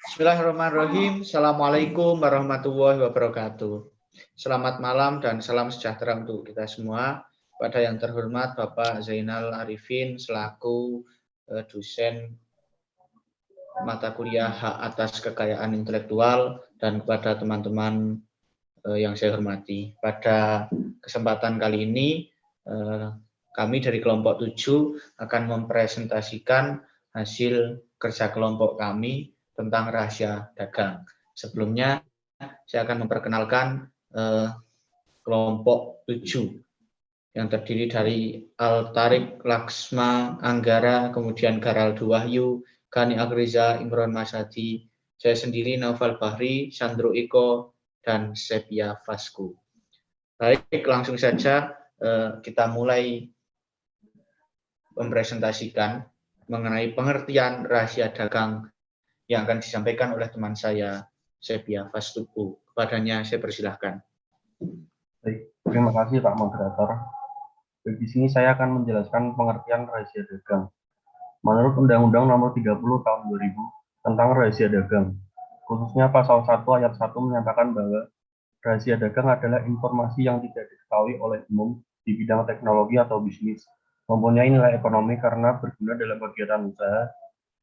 Bismillahirrahmanirrahim. Assalamualaikum warahmatullahi wabarakatuh. Selamat malam dan salam sejahtera untuk kita semua. Pada yang terhormat Bapak Zainal Arifin selaku dosen mata kuliah Hak Atas Kekayaan Intelektual dan kepada teman-teman yang saya hormati. Pada kesempatan kali ini kami dari kelompok 7 akan mempresentasikan hasil kerja kelompok kami tentang rahasia dagang. Sebelumnya saya akan memperkenalkan kelompok 7 yang terdiri dari Al-Tarik, Laksma, Anggara, kemudian Garaldo Wahyu, Gani Agriza, Imron Masadi, saya sendiri Naufal Bahri, Sandro Iko, dan Sepia Fasku. Baik, langsung saja kita mulai mempresentasikan mengenai pengertian rahasia dagang yang akan disampaikan oleh teman saya, Sepia Fasku. Kepadanya saya persilahkan. Baik, terima kasih Pak Moderator. Di sini saya akan menjelaskan pengertian rahasia dagang. Menurut Undang-Undang Nomor 30 Tahun 2000 tentang rahasia dagang, khususnya pasal 1 ayat 1 menyatakan bahwa rahasia dagang adalah informasi yang tidak diketahui oleh umum di bidang teknologi atau bisnis, mempunyai nilai ekonomi karena berguna dalam kegiatan usaha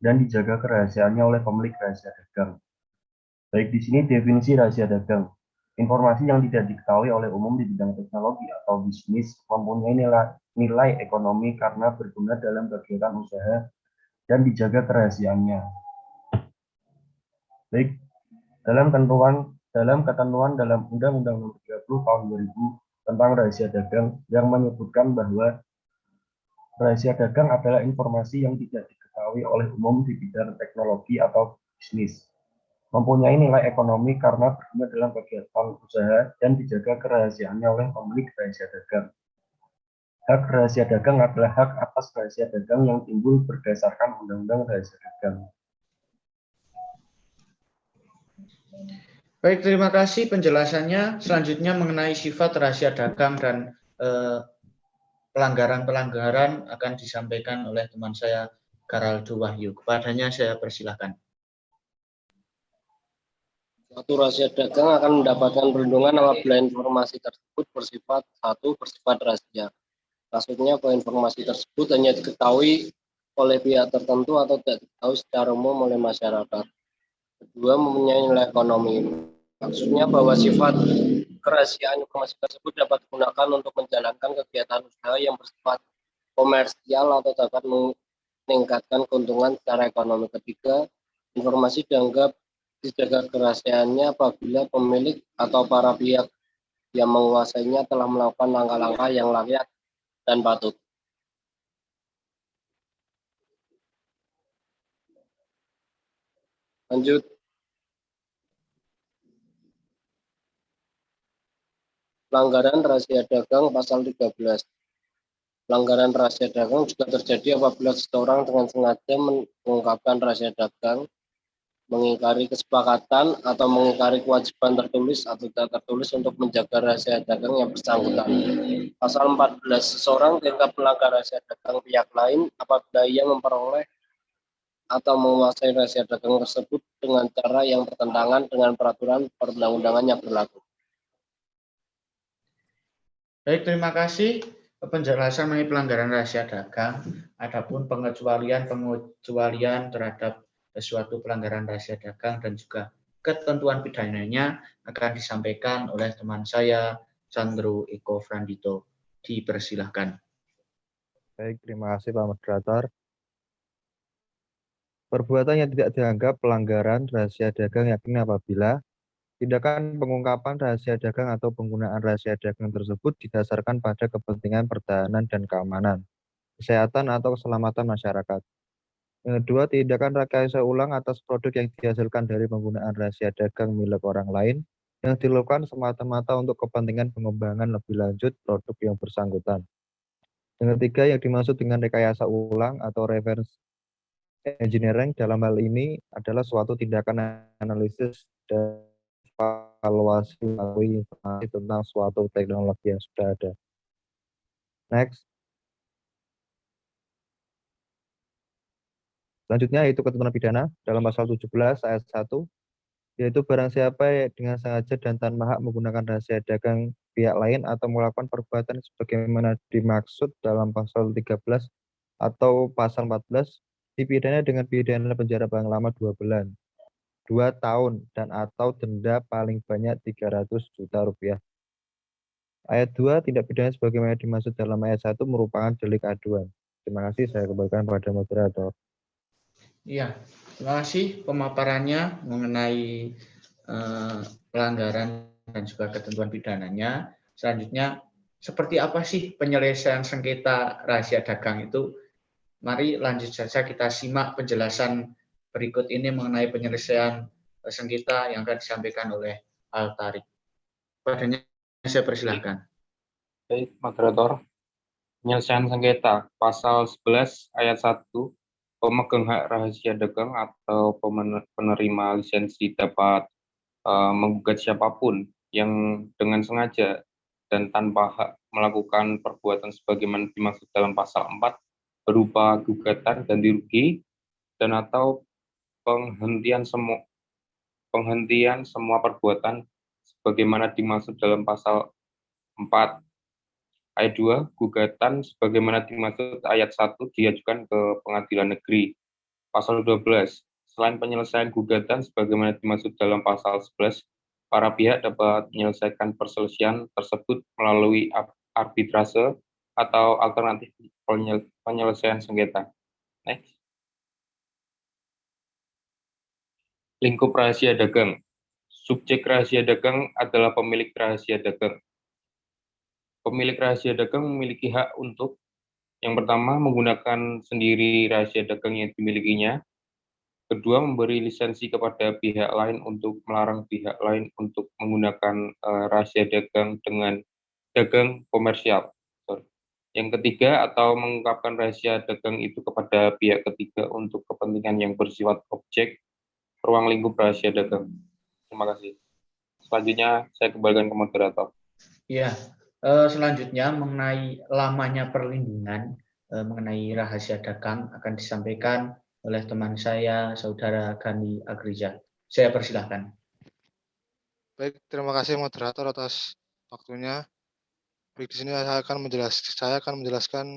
dan dijaga kerahasiaannya oleh pemilik rahasia dagang. Baik, di sini definisi rahasia dagang. Informasi yang tidak diketahui oleh umum di bidang teknologi atau bisnis mempunyai nilai ekonomi karena berguna dalam kegiatan usaha dan dijaga kerahasiaannya. Baik, dalam ketentuan dalam Undang-Undang Nomor 30 Tahun 2000 tentang rahasia dagang yang menyebutkan bahwa rahasia dagang adalah informasi yang tidak diketahui oleh umum di bidang teknologi atau bisnis, mempunyai nilai ekonomi karena berguna dalam kegiatan usaha dan dijaga kerahasiaannya oleh pemilik rahasia dagang. Hak rahasia dagang adalah hak atas rahasia dagang yang timbul berdasarkan Undang-Undang Rahasia Dagang. Baik, terima kasih penjelasannya. Selanjutnya mengenai sifat rahasia dagang dan pelanggaran-pelanggaran akan disampaikan oleh teman saya, Garaldo Wahyu. Kepadanya saya persilahkan. Suatu rahasia dagang akan mendapatkan perlindungan apabila informasi tersebut bersifat rahasia. Maksudnya bahwa informasi tersebut hanya diketahui oleh pihak tertentu atau tidak diketahui secara umum oleh masyarakat. Kedua, mempunyai nilai ekonomi. Maksudnya bahwa sifat kerahasiaan informasi tersebut dapat digunakan untuk menjalankan kegiatan usaha yang bersifat komersial atau dapat meningkatkan keuntungan secara ekonomi. Ketiga, informasi dianggap dijaga kerahasiaannya apabila pemilik atau para pihak yang menguasainya telah melakukan langkah-langkah yang layak dan patut. Lanjut. Pelanggaran rahasia dagang pasal 13. Pelanggaran rahasia dagang juga terjadi apabila seseorang dengan sengaja mengungkapkan rahasia dagang, mengingkari kesepakatan atau mengingkari kewajiban tertulis atau tidak tertulis untuk menjaga rahasia dagang yang bersangkutan. Pasal 14. Seseorang dianggap melanggar rahasia dagang pihak lain apabila ia memperoleh atau menguasai rahasia dagang tersebut dengan cara yang bertentangan dengan peraturan perundang-undangan yang berlaku. Baik, terima kasih penjelasan mengenai pelanggaran rahasia dagang. Adapun pengecualian terhadap suatu pelanggaran rahasia dagang dan juga ketentuan pidananya akan disampaikan oleh teman saya, Sandro Eko Frandito. Dipersilahkan. Baik, terima kasih Pak Moderator. Perbuatan yang tidak dianggap pelanggaran rahasia dagang yakni apabila tindakan pengungkapan rahasia dagang atau penggunaan rahasia dagang tersebut didasarkan pada kepentingan pertahanan dan keamanan, kesehatan atau keselamatan masyarakat. Yang kedua, tindakan rekayasa ulang atas produk yang dihasilkan dari penggunaan rahasia dagang milik orang lain yang dilakukan semata-mata untuk kepentingan pengembangan lebih lanjut produk yang bersangkutan. Yang ketiga, yang dimaksud dengan rekayasa ulang atau reverse engineering dalam hal ini adalah suatu tindakan analisis dan evaluasi melalui informasi tentang suatu teknologi yang sudah ada. Next. Selanjutnya yaitu ketentuan pidana dalam pasal 17 ayat 1, yaitu barang siapa dengan sengaja dan tanpa hak menggunakan rahasia dagang pihak lain atau melakukan perbuatan sebagaimana dimaksud dalam pasal 13 atau pasal 14, dipidana dengan pidana penjara paling lama 2 bulan, 2 tahun, dan atau denda paling banyak 300 juta rupiah. Ayat 2, tindak pidana sebagaimana dimaksud dalam ayat 1 merupakan delik aduan. Terima kasih, saya kembalikan pada moderator. Iya, terima kasih pemaparannya mengenai pelanggaran dan juga ketentuan pidananya. Selanjutnya, seperti apa sih penyelesaian sengketa rahasia dagang itu? Mari lanjut saja kita simak penjelasan berikut ini mengenai penyelesaian sengketa yang akan disampaikan oleh Al-Tarik. Padanya saya persilahkan. Baik, moderator. Penyelesaian sengketa, pasal 11 ayat 1, pemegang hak rahasia dagang atau penerima lisensi dapat menggugat siapapun yang dengan sengaja dan tanpa hak melakukan perbuatan sebagaimana dimaksud dalam pasal 4 berupa gugatan ganti rugi dan atau penghentian semua perbuatan sebagaimana dimaksud dalam pasal 4. Ayat 2, gugatan sebagaimana dimaksud ayat 1 diajukan ke pengadilan negeri. Pasal 12, selain penyelesaian gugatan sebagaimana dimaksud dalam pasal 11, para pihak dapat menyelesaikan perselisihan tersebut melalui arbitrase atau alternatif penyelesaian sengketa. Next. Lingkup rahasia dagang. Subjek rahasia dagang adalah pemilik rahasia dagang. Pemilik rahasia dagang memiliki hak untuk yang pertama, menggunakan sendiri rahasia dagang yang dimilikinya. Kedua, memberi lisensi kepada pihak lain untuk melarang pihak lain untuk menggunakan rahasia dagang dengan dagang komersial. Yang ketiga, atau mengungkapkan rahasia dagang itu kepada pihak ketiga untuk kepentingan yang bersifat objek ruang lingkup rahasia dagang. Terima kasih. Selanjutnya, saya kembalikan ke moderator. Ya. Selanjutnya mengenai lamanya perlindungan mengenai rahasia dagang akan disampaikan oleh teman saya, Saudara Gani Agriza. Saya persilahkan. Baik, terima kasih moderator atas waktunya. Baik, di sini saya akan menjelaskan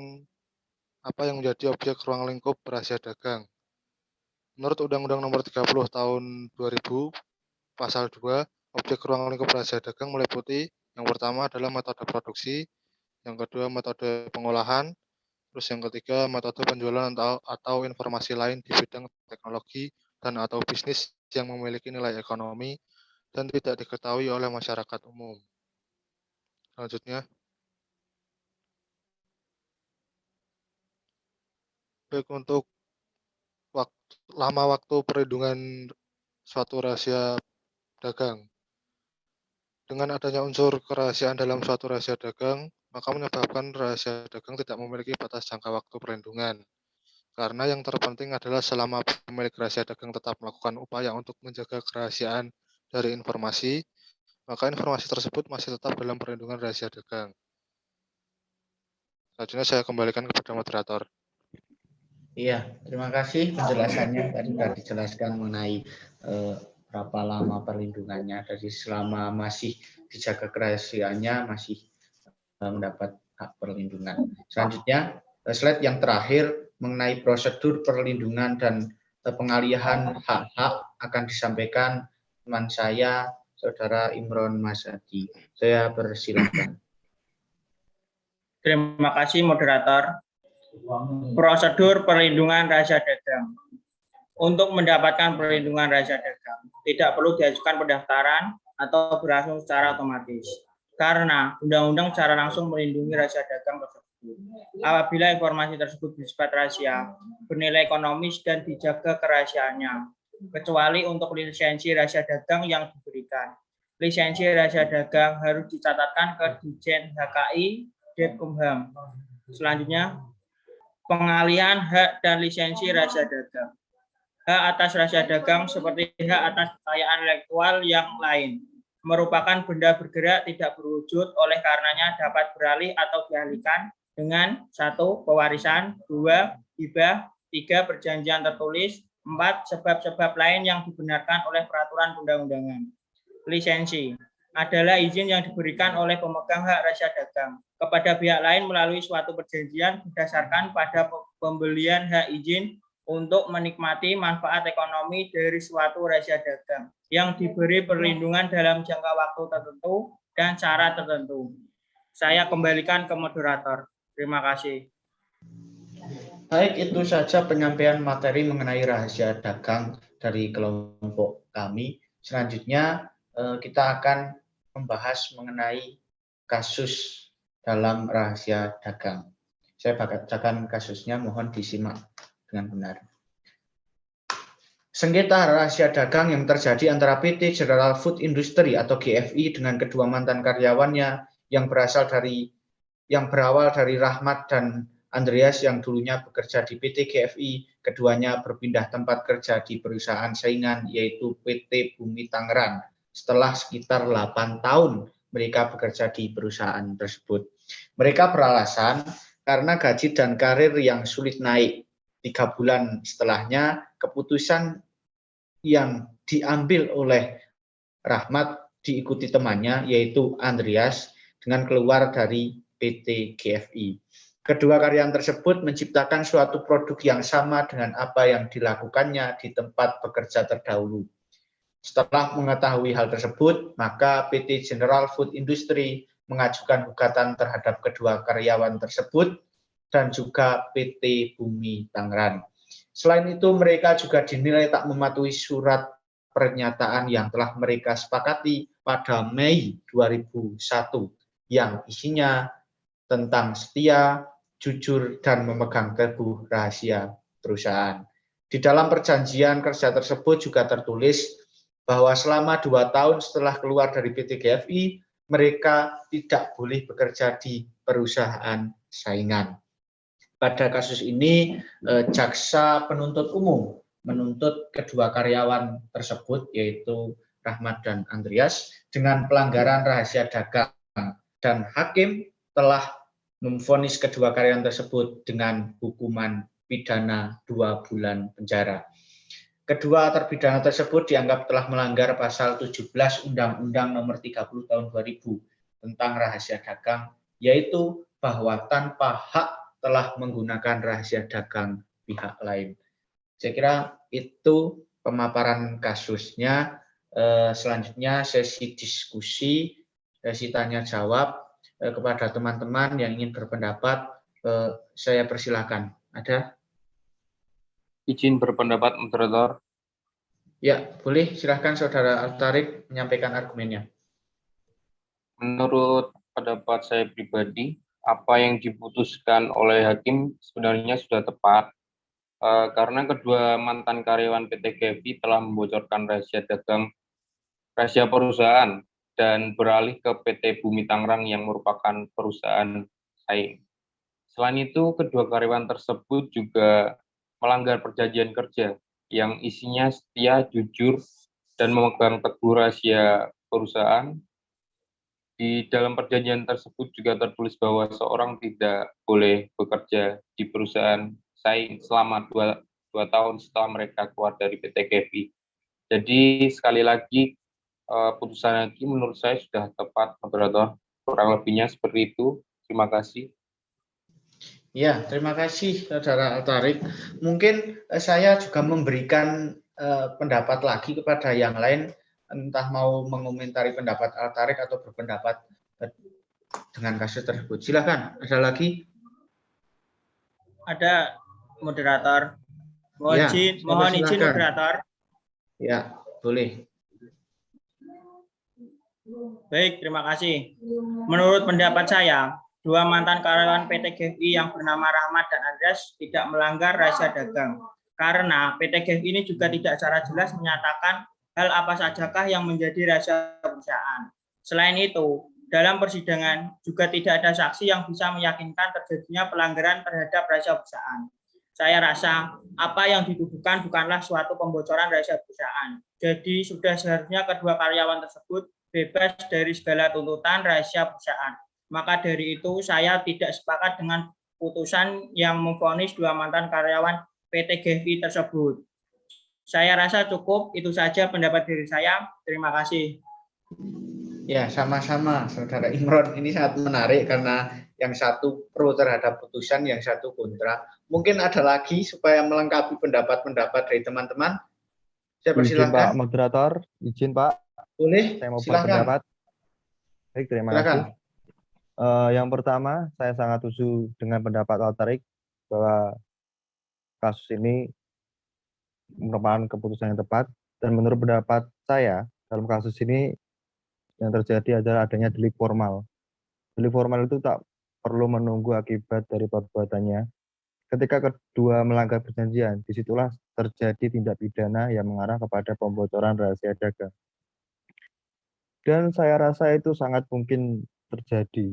apa yang menjadi objek ruang lingkup rahasia dagang. Menurut Undang-Undang Nomor 30 Tahun 2000, Pasal 2, objek ruang lingkup rahasia dagang meliputi yang pertama adalah metode produksi, yang kedua metode pengolahan, terus yang ketiga metode penjualan atau informasi lain di bidang teknologi dan atau bisnis yang memiliki nilai ekonomi dan tidak diketahui oleh masyarakat umum. Selanjutnya, baik untuk lama waktu perlindungan suatu rahasia dagang. Dengan adanya unsur kerahasiaan dalam suatu rahasia dagang, maka menyebabkan rahasia dagang tidak memiliki batas jangka waktu perlindungan. Karena yang terpenting adalah selama pemilik rahasia dagang tetap melakukan upaya untuk menjaga kerahasiaan dari informasi, maka informasi tersebut masih tetap dalam perlindungan rahasia dagang. Selanjutnya saya kembalikan kepada moderator. Iya, terima kasih penjelasannya. Tadi sudah dijelaskan mengenai berapa lama perlindungannya, dari selama masih dijaga kerahasiaannya masih mendapat hak perlindungan. Selanjutnya, slide yang terakhir mengenai prosedur perlindungan dan pengalihan hak-hak akan disampaikan teman saya, Saudara Imron Masadi. Saya persilakan. Terima kasih moderator. Prosedur perlindungan rahasia dagang. Untuk mendapatkan perlindungan rahasia dagang, tidak perlu diajukan pendaftaran atau berlangsung secara otomatis. Karena undang-undang secara langsung melindungi rahasia dagang tersebut. Apabila informasi tersebut bersifat rahasia, bernilai ekonomis dan dijaga kerahasiaannya, kecuali untuk lisensi rahasia dagang yang diberikan. Lisensi rahasia dagang harus dicatatkan ke Ditjen HKI Depkumham. Selanjutnya, pengalihan hak dan lisensi rahasia dagang. Hak atas rahasia dagang seperti hak atas kekayaan intelektual yang lain merupakan benda bergerak tidak berwujud, oleh karenanya dapat beralih atau dialihkan dengan 1. Pewarisan, 2. Hibah, 3. Perjanjian tertulis. 4. Sebab-sebab lain yang dibenarkan oleh peraturan undang-undangan. Lisensi adalah izin yang diberikan oleh pemegang hak rahasia dagang kepada pihak lain melalui suatu perjanjian berdasarkan pada pembelian hak izin untuk menikmati manfaat ekonomi dari suatu rahasia dagang yang diberi perlindungan dalam jangka waktu tertentu dan cara tertentu. Saya kembalikan ke moderator. Terima kasih. Baik, itu saja penyampaian materi mengenai rahasia dagang dari kelompok kami. Selanjutnya kita akan membahas mengenai kasus dalam rahasia dagang. Saya bacakan kasusnya, mohon disimak dengan benar. Sengketa rahasia dagang yang terjadi antara PT General Food Industry atau GFI dengan kedua mantan karyawannya yang berawal dari Rahmat dan Andreas yang dulunya bekerja di PT GFI, keduanya berpindah tempat kerja di perusahaan saingan yaitu PT Bumi Tangerang. Setelah sekitar 8 tahun mereka bekerja di perusahaan tersebut. Mereka beralasan karena gaji dan karir yang sulit naik. 3 bulan setelahnya, keputusan yang diambil oleh Rahmat diikuti temannya yaitu Andreas dengan keluar dari PT GFI. Kedua karyawan tersebut menciptakan suatu produk yang sama dengan apa yang dilakukannya di tempat bekerja terdahulu. Setelah mengetahui hal tersebut, maka PT General Food Industry mengajukan gugatan terhadap kedua karyawan tersebut dan juga PT Bumi Tangerang. Selain itu, mereka juga dinilai tak mematuhi surat pernyataan yang telah mereka sepakati pada Mei 2001 yang isinya tentang setia, jujur, dan memegang teguh rahasia perusahaan. Di dalam perjanjian kerja tersebut juga tertulis bahwa selama 2 tahun setelah keluar dari PT GFI, mereka tidak boleh bekerja di perusahaan saingan. Pada kasus ini, jaksa penuntut umum menuntut kedua karyawan tersebut, yaitu Rahmat dan Andreas, dengan pelanggaran rahasia dagang, dan hakim telah memvonis kedua karyawan tersebut dengan hukuman pidana 2 bulan penjara. Kedua terpidana tersebut dianggap telah melanggar pasal 17 Undang-Undang Nomor 30 Tahun 2000 tentang rahasia dagang, yaitu bahwa tanpa hak telah menggunakan rahasia dagang pihak lain. Saya kira itu pemaparan kasusnya. Selanjutnya sesi diskusi, sesi tanya jawab kepada teman-teman yang ingin berpendapat. Saya persilakan. Ada? Izin berpendapat, moderator. Ya, boleh. Silahkan Saudara Al-Tariq menyampaikan argumennya. Menurut pendapat saya pribadi, apa yang diputuskan oleh hakim sebenarnya sudah tepat. Karena kedua mantan karyawan PT GFI telah membocorkan rahasia dagang, rahasia perusahaan, dan beralih ke PT Bumi Tangerang yang merupakan perusahaan saing. Selain itu, kedua karyawan tersebut juga melanggar perjanjian kerja yang isinya setia, jujur, dan memegang teguh rahasia perusahaan. Di dalam perjanjian tersebut juga tertulis bahwa seorang tidak boleh bekerja di perusahaan saing selama 2 tahun setelah mereka keluar dari PT GFI. Jadi sekali lagi putusan hakim menurut saya sudah tepat, moderator. Kurang lebihnya seperti itu. Terima kasih. Ya, terima kasih Saudara Al-Tariq. Mungkin saya juga memberikan pendapat lagi kepada yang lain, entah mau mengomentari pendapat Al-Tariq atau berpendapat dengan kasus tersebut. Silakan, ada lagi? Ada, moderator. Mohon izin moderator. Ya, boleh. Baik, terima kasih. Menurut pendapat saya, 2 mantan karyawan PT GFI yang bernama Rahmat dan Andreas tidak melanggar rahasia dagang. Karena PT GFI ini juga tidak secara jelas menyatakan hal apa sajakah yang menjadi rahasia perusahaan. Selain itu, dalam persidangan juga tidak ada saksi yang bisa meyakinkan terjadinya pelanggaran terhadap rahasia perusahaan. Saya rasa apa yang dituduhkan bukanlah suatu pembocoran rahasia perusahaan. Jadi sudah seharusnya kedua karyawan tersebut bebas dari segala tuntutan rahasia perusahaan. Maka dari itu saya tidak sepakat dengan putusan yang memvonis 2 mantan karyawan PT GFI tersebut. Saya rasa cukup, itu saja pendapat dari saya. Terima kasih. Ya, sama-sama, Saudara Imron. Ini sangat menarik karena yang satu pro terhadap putusan, yang satu kontra. Mungkin ada lagi supaya melengkapi pendapat-pendapat dari teman-teman. Saya Izin Pak persilahkan. Moderator, izin Pak, Boleh, saya mau silahkan. berpendapat. Baik, terima Silakan. kasih. Yang pertama, saya sangat setuju dengan pendapat Tarik bahwa kasus ini merupakan keputusan yang tepat. Dan menurut pendapat saya, dalam kasus ini yang terjadi adalah adanya delik formal. Delik formal itu tak perlu menunggu akibat dari perbuatannya. Ketika kedua melanggar perjanjian, disitulah terjadi tindak pidana yang mengarah kepada pembocoran rahasia dagang. Dan saya rasa itu sangat mungkin terjadi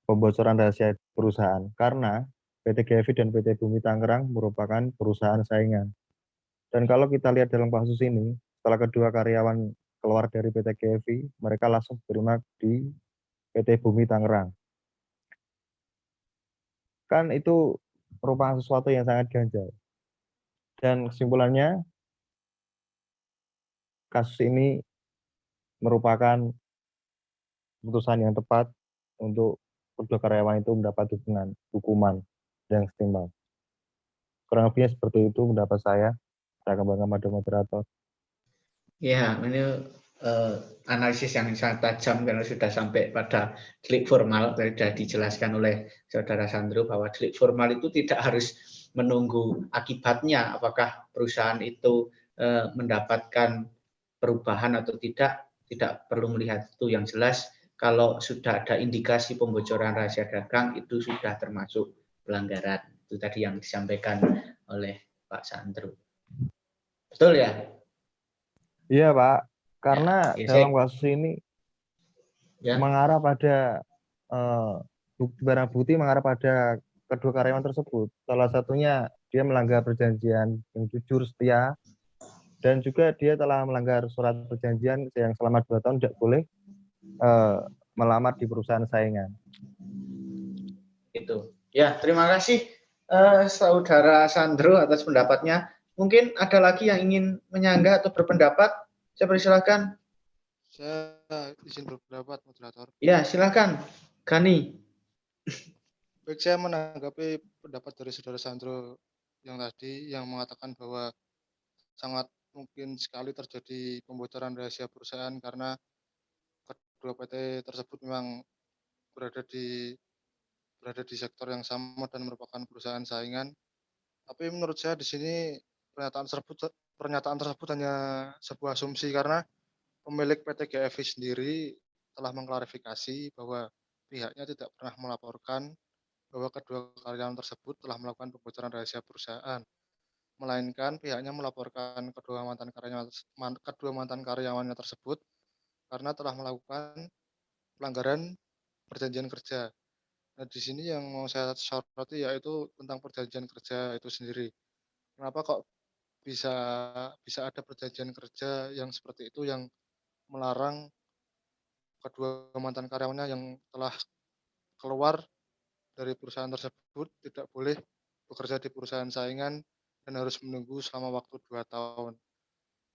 pembocoran rahasia perusahaan karena PT GFI dan PT Bumi Tangerang merupakan perusahaan saingan. Dan kalau kita lihat dalam kasus ini, setelah kedua karyawan keluar dari PT GFI, mereka langsung diterima di PT Bumi Tangerang. Kan itu merupakan sesuatu yang sangat ganjal. Dan kesimpulannya, kasus ini merupakan keputusan yang tepat untuk kedua karyawan itu mendapat hukuman yang setimpal. Kurang lebihnya seperti itu pendapat saya. Saya kembangkan pada moderator. Ya, ini analisis yang sangat tajam karena sudah sampai pada delik formal. Tadi sudah dijelaskan oleh Saudara Sandro bahwa delik formal itu tidak harus menunggu akibatnya, apakah perusahaan itu mendapatkan perubahan atau tidak perlu melihat itu. Yang jelas kalau sudah ada indikasi pembocoran rahasia dagang itu sudah termasuk pelanggaran. Itu tadi yang disampaikan oleh Pak Sandro. Betul ya? Iya Pak, karena Ya, dalam kasus ini mengarah pada barang bukti mengarah pada kedua karyawan tersebut. Salah satunya dia melanggar perjanjian yang jujur, setia, dan juga dia telah melanggar surat perjanjian yang selama 2 tahun tidak boleh melamar di perusahaan saingan. Itu. Ya, terima kasih Saudara Sandro atas pendapatnya. Mungkin ada lagi yang ingin menyanggah atau berpendapat? Saya persilakan. Saya izin berpendapat, moderator. Ya, silakan. Gani. Baik, saya menanggapi pendapat dari Saudara Sandro yang tadi yang mengatakan bahwa sangat mungkin sekali terjadi pembocoran rahasia perusahaan karena kedua PT tersebut memang berada di sektor yang sama dan merupakan perusahaan saingan. Tapi menurut saya di sini pernyataan tersebut hanya sebuah asumsi karena pemilik PT GFI sendiri telah mengklarifikasi bahwa pihaknya tidak pernah melaporkan bahwa kedua karyawan tersebut telah melakukan pembocoran rahasia perusahaan, melainkan pihaknya melaporkan kedua mantan karyawannya tersebut karena telah melakukan pelanggaran perjanjian kerja. Nah, di sini yang mau saya soroti yaitu tentang perjanjian kerja itu sendiri. Kenapa kok bisa bisa ada perjanjian kerja yang seperti itu yang melarang kedua mantan karyawannya yang telah keluar dari perusahaan tersebut tidak boleh bekerja di perusahaan saingan dan harus menunggu selama waktu 2 tahun.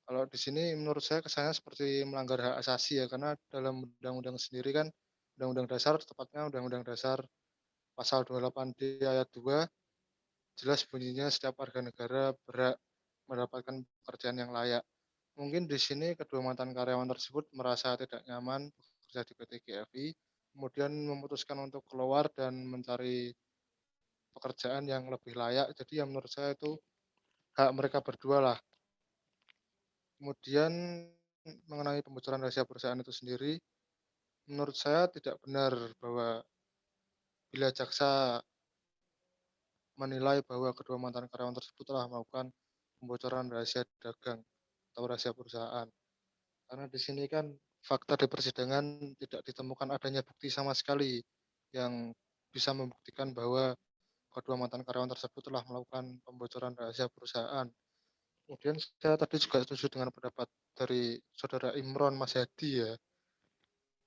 Kalau di sini menurut saya kesannya seperti melanggar hak asasi ya, karena dalam undang-undang sendiri kan, undang-undang dasar, tepatnya undang-undang dasar pasal 28D ayat 2, jelas bunyinya setiap warga negara berhak mendapatkan pekerjaan yang layak. Mungkin di sini kedua mantan karyawan tersebut merasa tidak nyaman bekerja di PT GFI, kemudian memutuskan untuk keluar dan mencari pekerjaan yang lebih layak. Jadi yang menurut saya itu hak mereka berdua lah. Kemudian mengenai pembocoran rahasia perusahaan itu sendiri, menurut saya tidak benar bahwa bila jaksa menilai bahwa kedua mantan karyawan tersebut telah melakukan pembocoran rahasia dagang atau rahasia perusahaan. Karena di sini kan fakta di persidangan tidak ditemukan adanya bukti sama sekali yang bisa membuktikan bahwa kedua mantan karyawan tersebut telah melakukan pembocoran rahasia perusahaan. Kemudian saya tadi juga setuju dengan pendapat dari Saudara Imron Mas Hadi ya.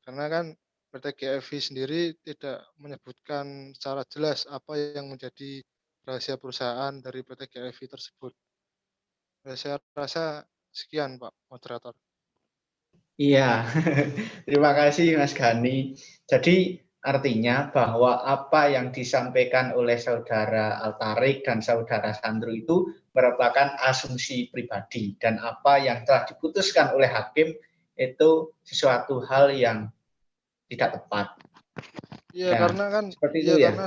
Karena kan PT GFI sendiri tidak menyebutkan secara jelas apa yang menjadi rahasia perusahaan dari PT GFI tersebut. Ya, saya rasa sekian, Pak Moderator. Iya, terima kasih Mas Gani. Jadi artinya bahwa apa yang disampaikan oleh Saudara Altarik dan Saudara Sandro itu merupakan asumsi pribadi, dan apa yang telah diputuskan oleh hakim itu sesuatu hal yang tidak tepat. Iya, Ya, karena kan seperti itu ya ya. karena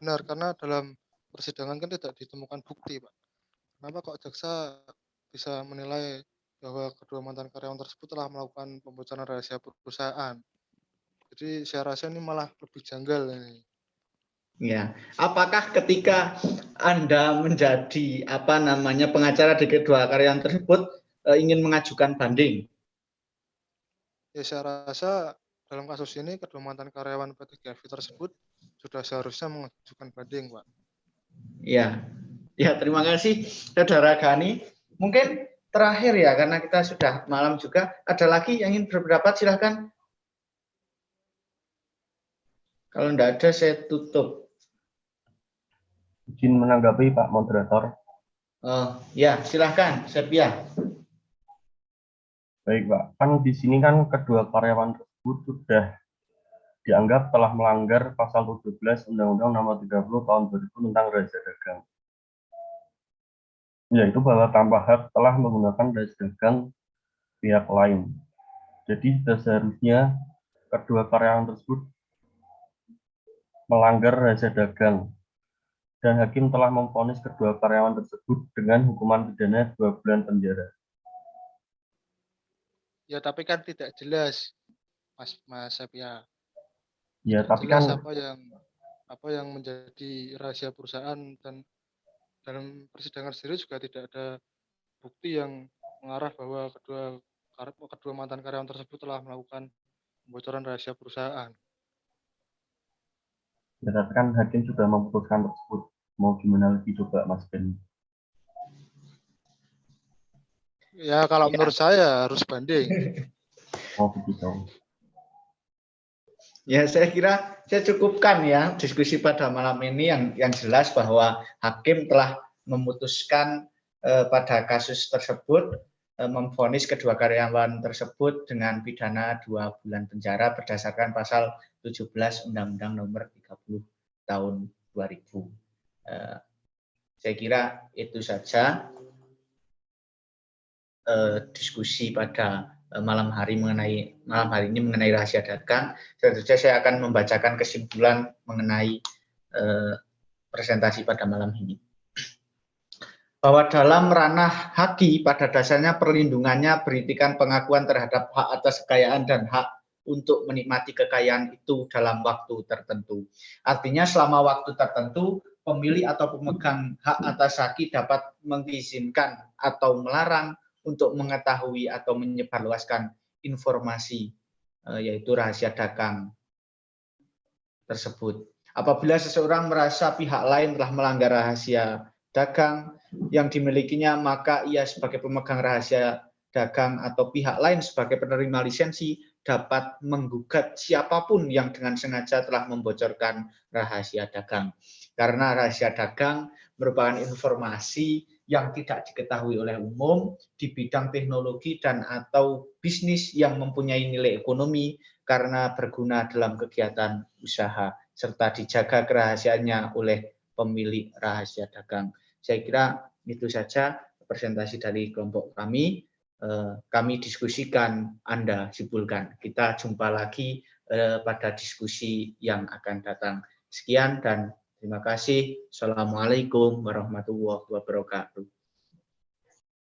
benar, karena dalam persidangan kan tidak ditemukan bukti, Pak. Kenapa kok jaksa bisa menilai bahwa kedua mantan karyawan tersebut telah melakukan pembocoran rahasia perusahaan? Jadi saya rasa ini malah lebih janggal ini. Ya, apakah ketika Anda menjadi pengacara di kedua karyawan tersebut ingin mengajukan banding? Ya saya rasa dalam kasus ini kedua mantan karyawan PT GFI tersebut sudah seharusnya mengajukan banding, Pak. Ya, ya, terima kasih Saudara Gani. Mungkin terakhir ya, karena kita sudah malam juga. Ada lagi yang ingin berpendapat, silahkan. Kalau tidak ada, saya tutup. Izin menanggapi Pak Moderator. Ya, silahkan, Sepia. Baik Pak, kan di sini kan kedua karyawan tersebut sudah dianggap telah melanggar pasal 17 Undang-Undang Nomor 30 Tahun 2000 tentang rahasia dagang. Yaitu bahwa tanpa hak telah menggunakan rahasia dagang pihak lain. Jadi seharusnya kedua karyawan tersebut melanggar rahasia dagang, dan hakim telah memvonis kedua karyawan tersebut dengan hukuman pidana 2 bulan penjara. Ya tapi kan tidak jelas, Mas Sepia. Ya, Tidak tapi jelas kan apa yang menjadi rahasia perusahaan, dan dalam persidangan sendiri juga tidak ada bukti yang mengarah bahwa kedua mantan karyawan tersebut telah melakukan pembocoran rahasia perusahaan. ya, tapi kan hakim sudah memutuskan tersebut. Mau gimana lagi coba Mas Ben? Ya kalau menurut saya harus banding. Mau begitu. Ya, saya kira saya cukupkan ya diskusi pada malam ini yang jelas bahwa hakim telah memutuskan pada kasus tersebut memvonis kedua karyawan tersebut dengan pidana 2 bulan penjara berdasarkan pasal 17 Undang-Undang Nomor 30 Tahun 2000. Saya kira itu saja diskusi pada malam hari ini mengenai rahasia dagang. Selanjutnya saya akan membacakan kesimpulan mengenai presentasi pada malam ini. Bahwa dalam ranah haki pada dasarnya perlindungannya berintikan pengakuan terhadap hak atas kekayaan dan hak untuk menikmati kekayaan itu dalam waktu tertentu. Artinya selama waktu tertentu pemilik atau pemegang hak atas haki dapat mengizinkan atau melarang untuk mengetahui atau menyebarluaskan informasi yaitu rahasia dagang tersebut. Apabila seseorang merasa pihak lain telah melanggar rahasia dagang yang dimilikinya, maka ia sebagai pemegang rahasia dagang atau pihak lain sebagai penerima lisensi dapat menggugat siapapun yang dengan sengaja telah membocorkan rahasia dagang. Karena rahasia dagang merupakan informasi yang tidak diketahui oleh umum di bidang teknologi dan atau bisnis yang mempunyai nilai ekonomi karena berguna dalam kegiatan usaha serta dijaga kerahasiaannya oleh pemilik rahasia dagang. Saya kira itu saja presentasi dari kelompok kami. Kami diskusikan, Anda simpulkan. Kita jumpa lagi pada diskusi yang akan datang. Sekian dan terima kasih. Assalamualaikum warahmatullahi wabarakatuh.